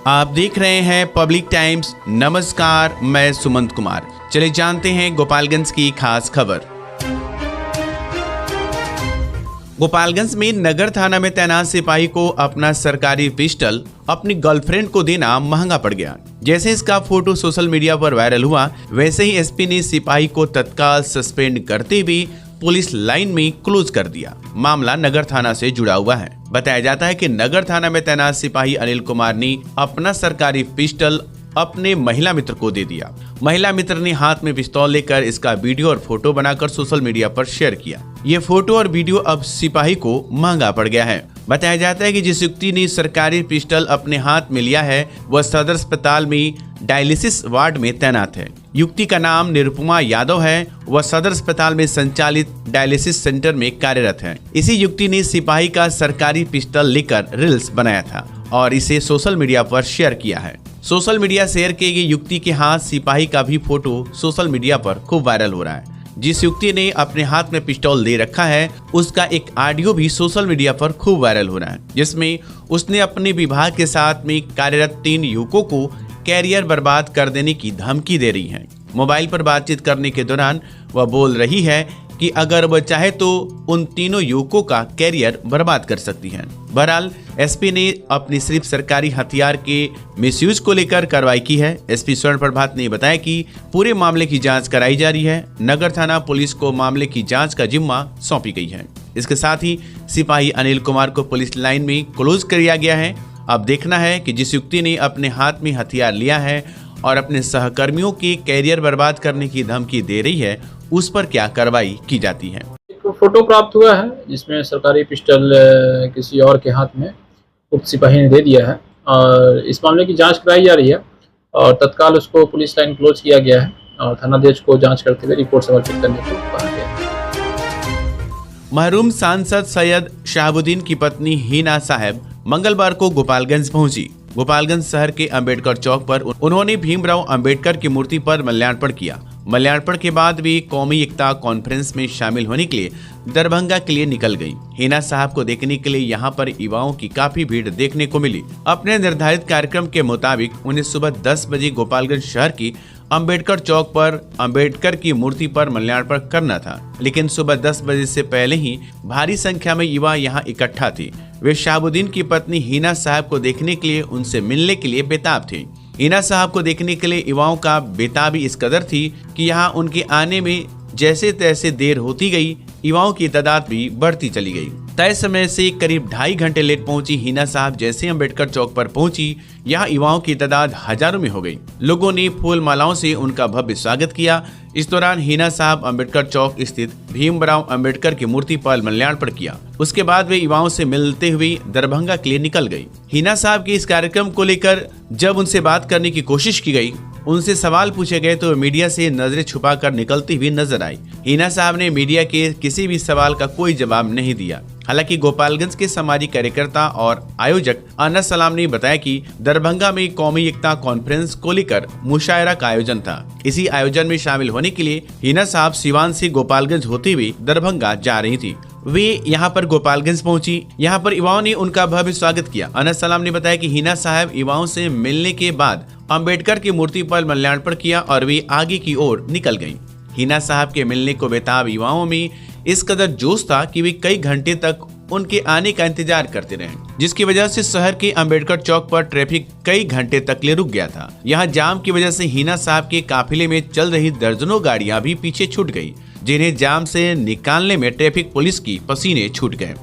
आप देख रहे हैं पब्लिक टाइम्स। नमस्कार, मैं सुमंत कुमार। चलिए जानते हैं गोपालगंज की खास खबर। गोपालगंज में नगर थाना में तैनात सिपाही को अपना सरकारी पिस्टल अपनी गर्लफ्रेंड को देना महंगा पड़ गया। जैसे इसका फोटो सोशल मीडिया पर वायरल हुआ, वैसे ही एसपी ने सिपाही को तत्काल सस्पेंड करते हुए पुलिस लाइन में क्लोज कर दिया। मामला नगर थाना से जुड़ा हुआ है। बताया जाता है कि नगर थाना में तैनात सिपाही अनिल कुमार ने अपना सरकारी पिस्टल अपने महिला मित्र को दे दिया। महिला मित्र ने हाथ में पिस्तौल लेकर इसका वीडियो और फोटो बनाकर सोशल मीडिया पर शेयर किया। ये फोटो और वीडियो अब सिपाही को महंगा पड़ गया है। बताया जाता है कि जिस युवती ने सरकारी पिस्टल अपने हाथ में लिया है, वह सदर अस्पताल में डायलिसिस वार्ड में तैनात है। युवती का नाम निरुपमा यादव है। वह सदर अस्पताल में संचालित डायलिसिस सेंटर में कार्यरत है। इसी युवती ने सिपाही का सरकारी पिस्टल लेकर रील्स बनाया था और इसे सोशल मीडिया पर शेयर किया है। सोशल मीडिया शेयर किए गए युवती के हाथ सिपाही का भी फोटो सोशल मीडिया पर खूब वायरल हो रहा है। जिस युवती ने अपने हाथ में पिस्तौल दे रखा है, उसका एक ऑडियो भी सोशल मीडिया पर खूब वायरल हो रहा है, जिसमें उसने अपने विभाग के साथ में कार्यरत 3 युवकों को कैरियर बर्बाद कर देने की धमकी दे रही है। मोबाइल पर बातचीत करने के दौरान वह बोल रही है कि अगर वह चाहे तो उन तीनों युवकों का कैरियर बर्बाद कर सकती है। बहरहाल एसपी ने अपनी सिर्फ सरकारी हथियार के मिसयूज को लेकर कार्रवाई की है। एसपी स्वर्ण प्रभात ने बताया कि पूरे मामले की जांच कराई जा रही है। नगर थाना पुलिस को मामले की जांच का जिम्मा सौंपी गई है। इसके साथ ही सिपाही अनिल कुमार को पुलिस लाइन में क्लोज कर दिया गया है। अब देखना है कि जिस युवती ने अपने हाथ में हथियार लिया है और अपने सहकर्मियों के कैरियर बर्बाद करने की धमकी दे रही है, उस पर क्या कार्रवाई की जाती है। एक फोटो प्राप्त हुआ है जिसमें सरकारी पिस्टल किसी और के हाथ में उक्त सिपाही ने दे दिया है और इस मामले की जांच कराई जा रही है और तत्काल उसको पुलिस लाइन क्लोज किया गया है और थानाध्यक्ष को जांच करते हुए रिपोर्ट समर्पित करने को कहा गया है। महरूम सांसद सैयद शहाबुद्दीन की पत्नी हिना साहब मंगलवार को गोपालगंज पहुंची। गोपालगंज शहर के अंबेडकर चौक पर उन्होंने भीमराव अंबेडकर की मूर्ति पर माल्यार्पण किया। माल्यार्पण के बाद वे कौमी एकता कॉन्फ्रेंस में शामिल होने के लिए दरभंगा के लिए निकल गईं। हिना साहब को देखने के लिए यहां पर युवाओं की काफी भीड़ देखने को मिली। अपने निर्धारित कार्यक्रम के मुताबिक उन्हें सुबह 10 बजे गोपालगंज शहर की अंबेडकर चौक पर अंबेडकर की मूर्ति पर माल्यार्पण करना था, लेकिन सुबह 10 बजे से पहले ही भारी संख्या में युवा यहां इकट्ठा थे। वे शहाबुद्दीन की पत्नी हिना साहब को देखने के लिए, उनसे मिलने के लिए बेताब थे। हिना साहब को देखने के लिए युवाओं का बेताबी इस कदर थी कि यहाँ उनके आने में जैसे तैसे देर होती गई, युवाओं की तादाद भी बढ़ती चली गई। तय समय से करीब 2.5 घंटे लेट पहुंची हिना साहब जैसे अंबेडकर चौक पर पहुंची, यहाँ युवाओं की तादाद हजारों में हो गई। लोगों ने फूल मालाओं से उनका भव्य स्वागत किया। इस दौरान हिना साहब अंबेडकर चौक स्थित भीमराव अंबेडकर की मूर्ति पर माल्यार्पण किया। उसके बाद वे युवाओं से मिलते हुए दरभंगा के लिए निकल गई। हिना साहब के इस कार्यक्रम को लेकर जब उनसे बात करने की कोशिश की गई, उनसे सवाल पूछे गए तो मीडिया से नजरें छुपाकर निकलती हुई नजर आई। हिना साहब ने मीडिया के किसी भी सवाल का कोई जवाब नहीं दिया। हालांकि गोपालगंज के सामाजिक कार्यकर्ता और आयोजक अनस सलाम ने बताया कि दरभंगा में कौमी एकता कॉन्फ्रेंस को लेकर मुशायरा का आयोजन था। इसी आयोजन में शामिल होने के लिए हिना साहब सिवान से गोपालगंज होते हुए दरभंगा जा रही थी। वे यहाँ पर गोपालगंज पहुंची। यहाँ पर युवाओं ने उनका भव्य स्वागत किया। अनस सलाम ने बताया कि हिना साहब युवाओं से मिलने के बाद अंबेडकर की मूर्ति पर माल्यार्पण किया और वे आगे की ओर निकल गयी। हिना साहब के मिलने को बेताब युवाओं में इस कदर जोश था कि वे कई घंटे तक उनके आने का इंतजार करते रहे, जिसकी वजह से शहर के अंबेडकर चौक पर ट्रैफिक कई घंटे तक ले रुक गया था। यहाँ जाम की वजह से हिना साहब के काफिले में चल रही दर्जनों गाड़ियां भी पीछे छूट गई, जिन्हें जाम से निकालने में ट्रैफिक पुलिस की पसीने छूट गए।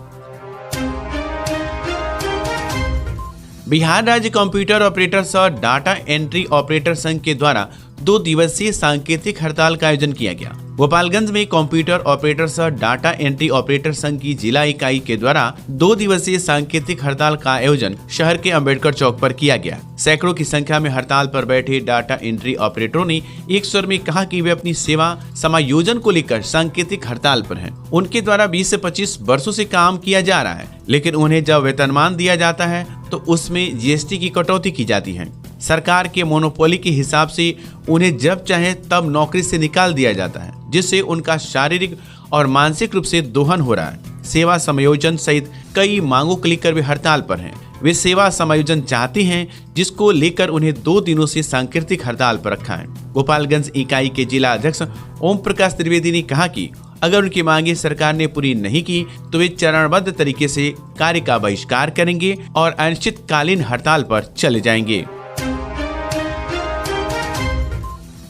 बिहार राज्य कंप्यूटर ऑपरेटर्स और डाटा एंट्री ऑपरेटर संघ के द्वारा 2 दिवसीय सांकेतिक हड़ताल का आयोजन किया गया। गोपालगंज में कंप्यूटर ऑपरेटर्स और डाटा एंट्री ऑपरेटर संघ की जिला इकाई के द्वारा 2 दिवसीय सांकेतिक हड़ताल का आयोजन शहर के अंबेडकर चौक पर किया गया। सैकड़ों की संख्या में हड़ताल पर बैठे डाटा एंट्री ऑपरेटरों ने एक स्वर में कहा कि वे अपनी सेवा समायोजन को लेकर सांकेतिक हड़ताल पर हैं। उनके द्वारा 20 से 25 वर्षों से काम किया जा रहा है, लेकिन उन्हें जब वेतनमान दिया जाता है तो उसमें जीएसटी की कटौती की जाती है। सरकार के मोनोपोली के हिसाब से उन्हें जब चाहे तब नौकरी से निकाल दिया जाता है, जिससे उनका शारीरिक और मानसिक रूप से दोहन हो रहा है। सेवा समायोजन सहित कई मांगों को लेकर वे हड़ताल पर हैं। वे सेवा समायोजन चाहते हैं, जिसको लेकर उन्हें 2 दिनों से सांकेतिक हड़ताल पर रखा है। गोपालगंज इकाई के जिला अध्यक्ष ओम प्रकाश त्रिवेदी ने कहा कि अगर उनकी मांगे सरकार ने पूरी नहीं की तो वे चरणबद्ध तरीके से कार्य का बहिष्कार करेंगे और अनिश्चितकालीन हड़ताल पर चले जाएंगे।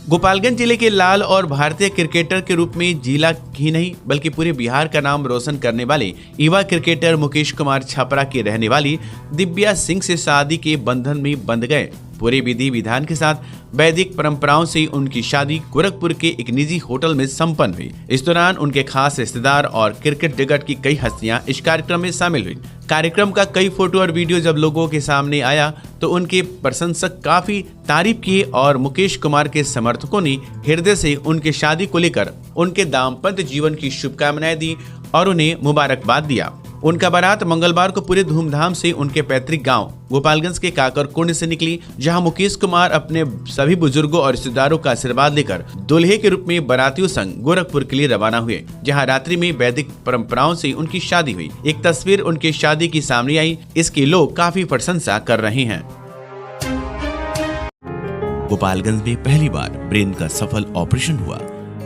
गोपालगंज जिले के लाल और भारतीय क्रिकेटर के रूप में जिला ही नहीं बल्कि पूरे बिहार का नाम रोशन करने वाले युवा क्रिकेटर मुकेश कुमार छपरा की रहने वाली दिव्या सिंह से शादी के बंधन में बंध गए। पूरे विधि विधान के साथ वैदिक परंपराओं से उनकी शादी गोरखपुर के एक निजी होटल में संपन्न हुई। इस दौरान उनके खास रिश्तेदार और क्रिकेट जगत की कई हस्तियां इस कार्यक्रम में शामिल हुई। कार्यक्रम का कई फोटो और वीडियो जब लोगों के सामने आया तो उनके प्रशंसक काफी तारीफ किए और मुकेश कुमार के समर्थकों ने हृदय से उनके शादी को लेकर उनके दाम्पत्य जीवन की शुभकामनाएं दी और उन्हें मुबारकबाद दिया। उनका बारात मंगलवार को पूरे धूमधाम से उनके पैतृक गांव गोपालगंज के काकरकुंड से निकली, जहां मुकेश कुमार अपने सभी बुजुर्गों और रिश्तेदारों का आशीर्वाद लेकर दूल्हे के रूप में बारातियों संग गोरखपुर के लिए रवाना हुए, जहां रात्रि में वैदिक परंपराओं से उनकी शादी हुई। एक तस्वीर उनकी शादी की सामने आई, इसकी लोग काफी प्रशंसा कर रहे हैं। गोपालगंज में पहली बार ब्रेन का सफल ऑपरेशन हुआ।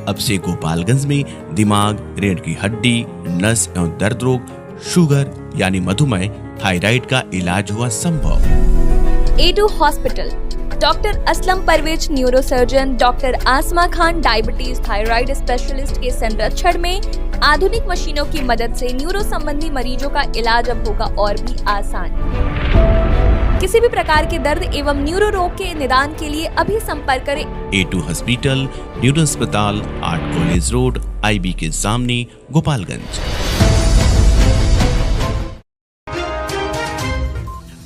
अब से गोपालगंज में दिमाग, रीढ़ की हड्डी, नस एवं दर्द रोग, शुगर यानी मधुमेह, थायराइड का इलाज हुआ संभव। A2 hospital, doctor Aslam Parvez neurosurgeon, doctor Asma Khan diabetes thyroid specialist के संरक्षण में आधुनिक मशीनों की मदद से न्यूरो संबंधी मरीजों का इलाज अब होगा और भी आसान। किसी भी प्रकार के दर्द एवं न्यूरो रोग के निदान के लिए अभी संपर्क करें। A2 हॉस्पिटल, न्यूरो अस्पताल, आर्ट कॉलेज रोड, IB के सामने, गोपालगंज।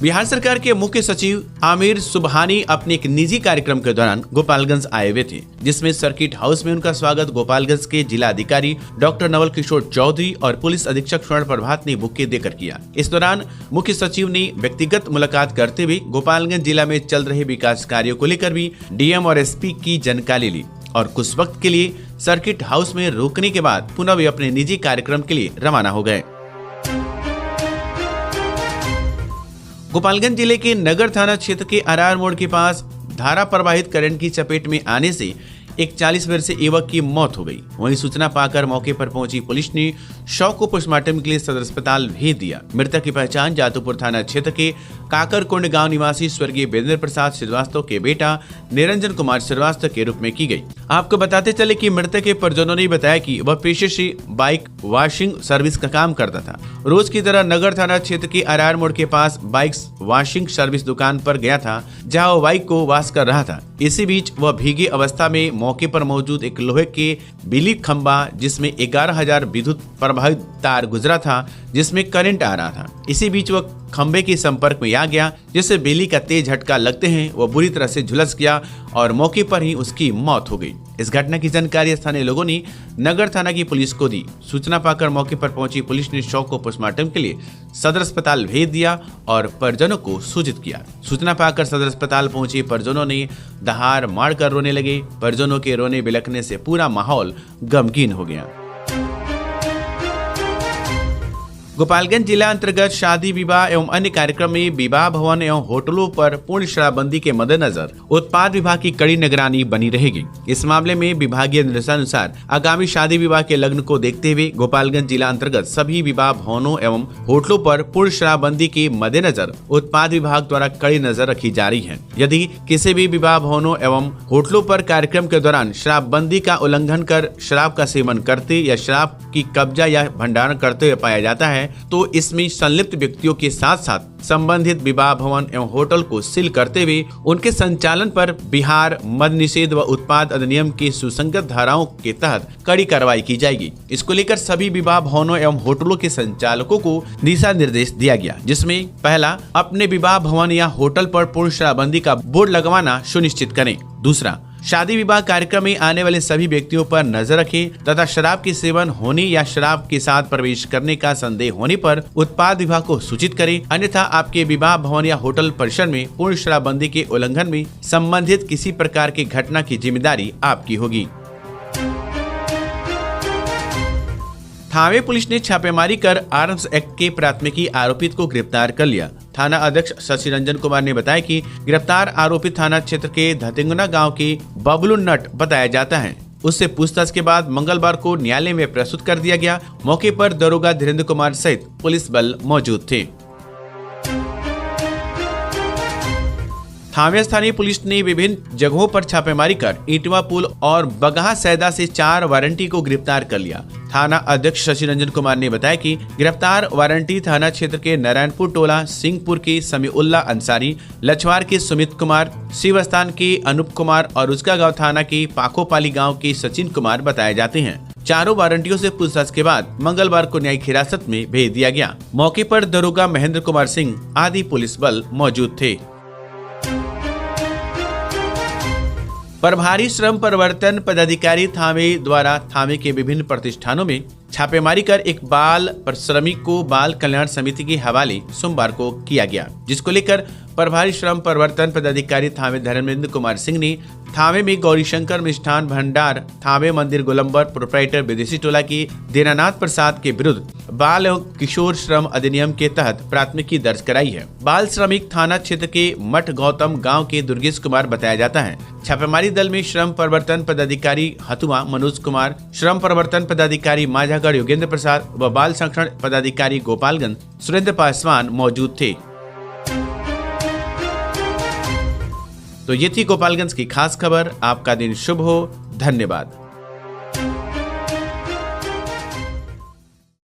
बिहार सरकार के मुख्य सचिव आमिर सुबहानी अपने एक निजी कार्यक्रम के दौरान गोपालगंज आए हुए थे, जिसमें सर्किट हाउस में उनका स्वागत गोपालगंज के जिला अधिकारी डॉक्टर नवल किशोर चौधरी और पुलिस अधीक्षक स्वर्ण प्रभात ने बुके देकर किया। इस दौरान मुख्य सचिव ने व्यक्तिगत मुलाकात करते हुए गोपालगंज जिला में चल रहे विकास कार्यों को लेकर भी DM और SP की जानकारी ली और कुछ वक्त के लिए सर्किट हाउस में रुकने के बाद पुनः वे अपने निजी कार्यक्रम के लिए रवाना हो गए। गोपालगंज जिले के नगर थाना क्षेत्र के आरआर मोड़ के पास धारा प्रवाहित करंट की चपेट में आने से एक 40 वर्षीय युवक की मौत हो गई। वहीं सूचना पाकर मौके पर पहुंची पुलिस ने शव को पोस्टमार्टम के लिए सदर अस्पताल भेज दिया। मृतक की पहचान जादूपुर थाना क्षेत्र के काकरकुंड गांव निवासी स्वर्गीय वीरेंद्र प्रसाद श्रीवास्तव के बेटा निरंजन कुमार श्रीवास्तव के रूप में की गई। आपको बताते चले कि मृतक के परिजनों ने बताया कि वह पेशे से बाइक वॉशिंग सर्विस का काम करता था। रोज की तरह नगर थाना क्षेत्र के आरआर मोड़ के पास बाइक वॉशिंग सर्विस दुकान पर गया था, जहां वह बाइक को वॉश कर रहा था। इसी बीच वह भीगी अवस्था में मौके पर मौजूद एक लोहे के बिजली खंभा जिसमें 11,000 विद्युत प्रवाहित तार गुजरा था, जिसमें करंट आ रहा था। इसी बीच वह खंभे के संपर्क में आ गया, जिससे बिजली का तेज झटका लगते हैं वह बुरी तरह से झुलस गया और मौके पर ही उसकी मौत हो गई। इस घटना की जानकारी स्थानीय लोगों ने नगर थाना की पुलिस को दी। सूचना पाकर मौके पर पहुंची पुलिस ने शव को पोस्टमार्टम के लिए सदर अस्पताल भेज दिया और परिजनों को सूचित किया। सूचना पाकर सदर अस्पताल पहुंचे परिजनों ने दहाड़ मारकर रोने लगे। परिजनों के रोने बिलखने से पूरा माहौल गमगीन हो गया। गोपालगंज जिला अंतर्गत शादी विवाह एवं अन्य कार्यक्रम में विवाह भवन एवं होटलों पर पूर्ण शराबबंदी के मद्देनजर उत्पाद विभाग की कड़ी निगरानी बनी रहेगी। इस मामले में विभागीय निर्देशानुसार आगामी शादी विवाह के लग्न को देखते हुए गोपालगंज जिला अंतर्गत सभी विवाह भवनों एवं होटलों पर पूर्ण शराबबंदी के मद्देनजर उत्पाद विभाग द्वारा कड़ी नजर रखी जा रही है। यदि किसी भी विवाह भवनों एवं होटलों पर कार्यक्रम के दौरान शराबबंदी का उल्लंघन कर शराब का सेवन करते या शराब की कब्जा या भंडारण करते हुए पाया जाता है तो इसमें संलिप्त व्यक्तियों के साथ साथ संबंधित विवाह भवन एवं होटल को सील करते हुए उनके संचालन पर बिहार मद्य निषेध व उत्पाद अधिनियम की सुसंगत धाराओं के तहत कड़ी कार्रवाई की जाएगी। इसको लेकर सभी विवाह भवनों एवं होटलों के संचालकों को दिशा निर्देश दिया गया, जिसमें पहला, अपने विवाह भवन या होटल पर पूर्ण शराबबंदी का बोर्ड लगवाना सुनिश्चित करें। दूसरा, शादी विवाह कार्यक्रम में आने वाले सभी व्यक्तियों पर नजर रखें तथा शराब के सेवन होने या शराब के साथ प्रवेश करने का संदेह होने पर उत्पाद विभाग को सूचित करें, अन्यथा आपके विवाह भवन या होटल परिसर में पूर्ण शराबबंदी के उल्लंघन में संबंधित किसी प्रकार की घटना की जिम्मेदारी आपकी होगी। थावे पुलिस ने छापेमारी कर आर्म्स एक्ट के प्राथमिकी आरोपित को गिरफ्तार कर लिया। थाना अध्यक्ष शशि रंजन कुमार ने बताया कि गिरफ्तार आरोपी थाना क्षेत्र के धतिंगना गांव की बबलू नट बताया जाता है। उससे पूछताछ के बाद मंगलवार को न्यायालय में प्रस्तुत कर दिया गया। मौके पर दरोगा धीरेन्द्र कुमार सहित पुलिस बल मौजूद थे। थावे स्थानीय पुलिस ने विभिन्न जगहों पर छापेमारी कर ईटवा पुल और बगहा सैदा से 4 वारंटी को गिरफ्तार कर लिया। थाना अध्यक्ष शशि रंजन कुमार ने बताया कि गिरफ्तार वारंटी थाना क्षेत्र के नारायणपुर टोला सिंहपुर के समीउल्लाह अंसारी, लछवार के सुमित कुमार, शिवस्थान के अनूप कुमार और उसका थाना के पाखोपाली गाँव के सचिन कुमार बताए जाते हैं। चारों वारंटियों से पूछताछ के बाद मंगलवार को न्यायिक हिरासत में भेज दिया गया। मौके पर दरोगा महेंद्र कुमार सिंह आदि पुलिस बल मौजूद थे। प्रभारी श्रम परिवर्तन पदाधिकारी थावे द्वारा थावे के विभिन्न प्रतिष्ठानों में छापेमारी कर एक बाल श्रमिक को बाल कल्याण समिति के हवाले सोमवार को किया गया, जिसको लेकर प्रभारी श्रम परिवर्तन पदाधिकारी थावे धर्मेंद्र कुमार सिंह ने थावे में गौरीशंकर मिष्ठान भंडार थावे मंदिर गोलंबर प्रोप्राइटर विदेशी टोला की दीनानाथ प्रसाद के विरुद्ध बाल एवं किशोर श्रम अधिनियम के तहत प्राथमिकी दर्ज कराई है। बाल श्रमिक थाना क्षेत्र के मठ गौतम गांव के दुर्गेश कुमार बताया जाता है। छापेमारी दल में श्रम परिवर्तन पदाधिकारी हथुआ मनोज कुमार, श्रम परिवर्तन पदाधिकारी माझागढ़ योगेंद्र प्रसाद व बाल संरक्षण पदाधिकारी गोपालगंज सुरेंद्र पासवान मौजूद थे। तो ये थी गोपालगंज की खास खबर। आपका दिन शुभ हो। धन्यवाद।